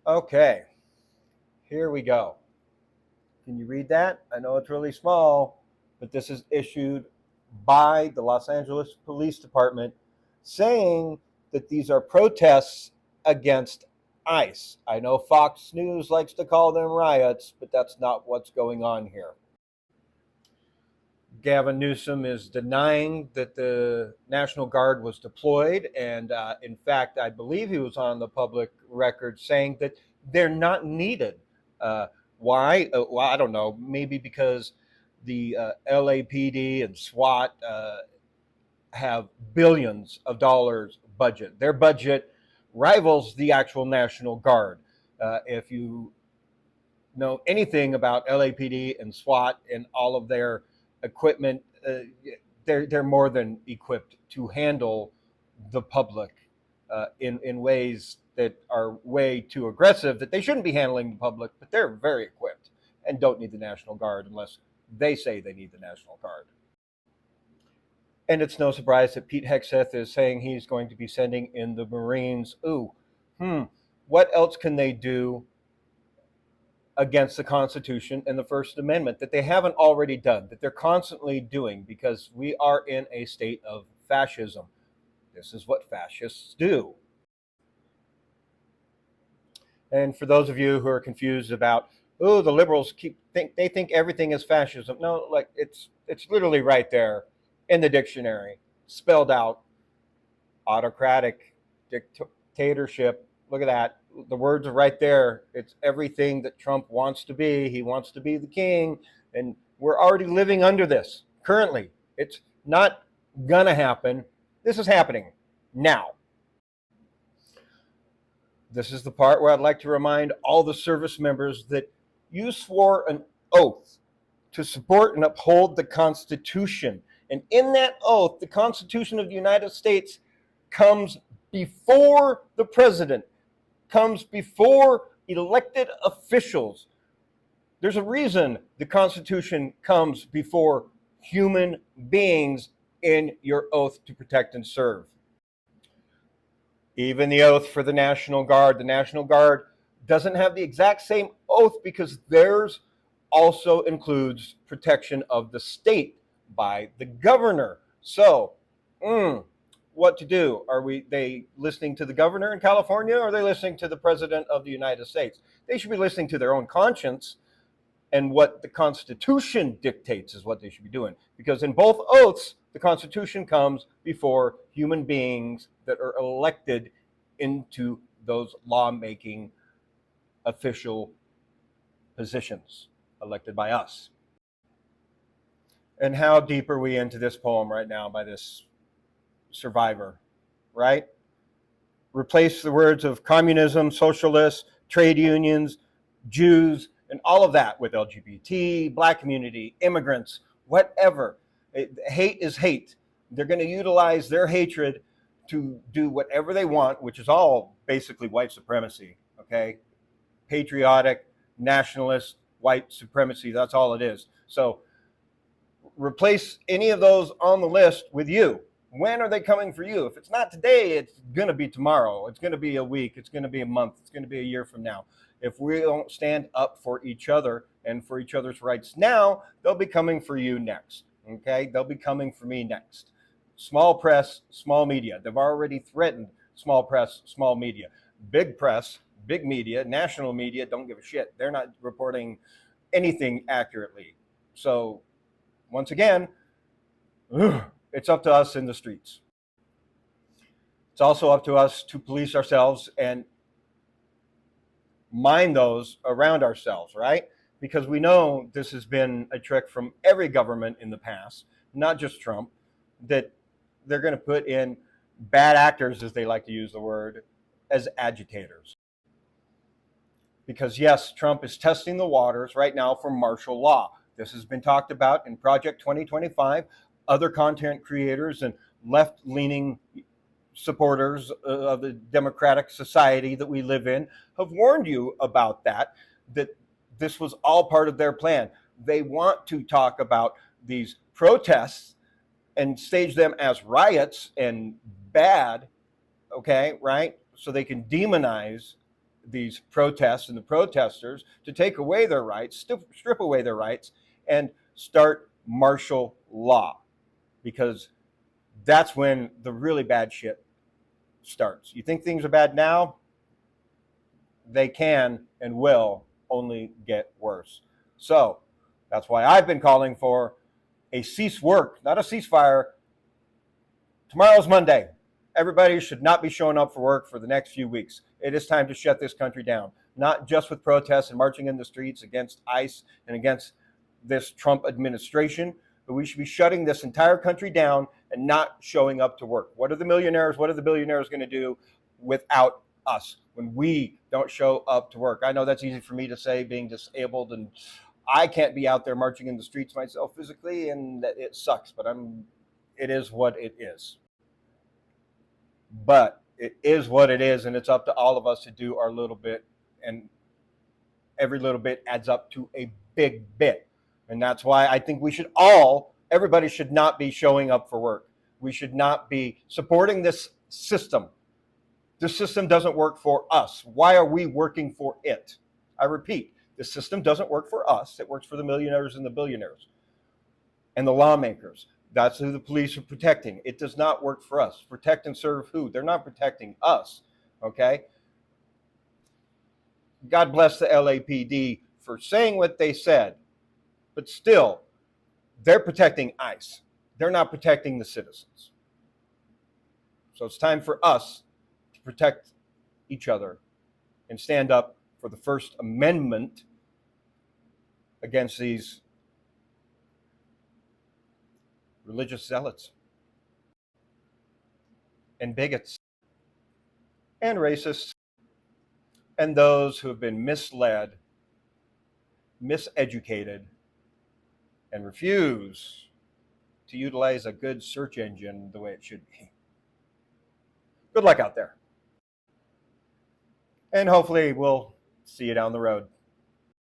Okay, here we go. Can you read that? I know it's really small, but this is issued by the Los Angeles Police Department saying that these are protests against ICE. I know Fox News likes to call them riots, but that's not what's going on here. Gavin Newsom is denying that the National Guard was deployed. And in fact, I believe he was on the public record saying that they're not needed. Why? Well, I don't know. Maybe because the LAPD and SWAT have billions of dollars budget. Their budget rivals the actual National Guard. If you know anything about LAPD and SWAT and all of their equipment, they're more than equipped to handle the public in ways that are way too aggressive that they shouldn't be handling the public, but they're very equipped and don't need the National Guard unless they say they need the National Guard. And it's no surprise that Pete Hegseth is saying he's going to be sending in the Marines. What else can they do against the Constitution and the First Amendment that they haven't already done, that they're constantly doing, because we are in a state of fascism. This is what fascists do. And for those of you who are confused about, the liberals they think everything is fascism. No, like it's literally right there in the dictionary, spelled out. Autocratic, dictatorship. Look at that. The words are right there. It's everything that Trump wants to be. He wants to be the king, and we're already living under this currently. It's not gonna happen. This is happening now. This is the part where I'd like to remind all the service members that you swore an oath to support and uphold the Constitution. And in that oath, the Constitution of the United States comes before the president, comes before elected officials. There's a reason the Constitution comes before human beings in your oath to protect and serve. Even the oath for the National Guard doesn't have the exact same oath because theirs also includes protection of the state by the governor. So, what to do? Are they listening to the governor in California, or are they listening to the president of the United States? They should be listening to their own conscience, and what the Constitution dictates is what they should be doing. Because in both oaths, the Constitution comes before human beings that are elected into those lawmaking official positions, elected by us. And how deep are we into this poem right now by this survivor, right? Replace the words of communism, socialists, trade unions, Jews, and all of that with LGBT, black community, immigrants, whatever. Hate is hate. They're going to utilize their hatred to do whatever they want, which is all basically white supremacy, okay? Patriotic, nationalist, white supremacy, that's all it is. So replace any of those on the list with you. When are they coming for you? If it's not today, it's going to be tomorrow. It's going to be a week. It's going to be a month. It's going to be a year from now. If we don't stand up for each other and for each other's rights now, they'll be coming for you next. Okay? They'll be coming for me next. Small press, small media. They've already threatened small press, small media. Big press, big media, national media don't give a shit. They're not reporting anything accurately. So, once again, it's up to us in the streets. It's also up to us to police ourselves and mind those around ourselves, right? Because we know this has been a trick from every government in the past, not just Trump, that they're going to put in bad actors, as they like to use the word, as agitators. Because yes, Trump is testing the waters right now for martial law. This has been talked about in Project 2025. Other content creators and left-leaning supporters of the democratic society that we live in have warned you about that this was all part of their plan. They want to talk about these protests and stage them as riots and bad, okay, right? So they can demonize these protests and the protesters to take away their rights, strip away their rights, and start martial law, because that's when the really bad shit starts. You think things are bad now? They can and will only get worse. So that's why I've been calling for a cease work, not a ceasefire. Tomorrow's Monday. Everybody should not be showing up for work for the next few weeks. It is time to shut this country down, not just with protests and marching in the streets against ICE and against this Trump administration, but we should be shutting this entire country down and not showing up to work. What are the millionaires, what are the billionaires going to do without us when we don't show up to work? I know that's easy for me to say, being disabled, and I can't be out there marching in the streets myself physically, and it sucks, but it is what it is. But it is what it is, and it's up to all of us to do our little bit, and every little bit adds up to a big bit. And that's why I think everybody should not be showing up for work. We should not be supporting this system. This system doesn't work for us. Why are we working for it? I repeat, the system doesn't work for us. It works for the millionaires and the billionaires and the lawmakers. That's who the police are protecting. It does not work for us. Protect and serve who? They're not protecting us, okay? God bless the LAPD for saying what they said, but still, they're protecting ICE. They're not protecting the citizens. So it's time for us to protect each other and stand up for the First Amendment against these religious zealots and bigots and racists and those who have been misled, miseducated, and refuse to utilize a good search engine the way it should be. Good luck out there. And hopefully we'll see you down the road.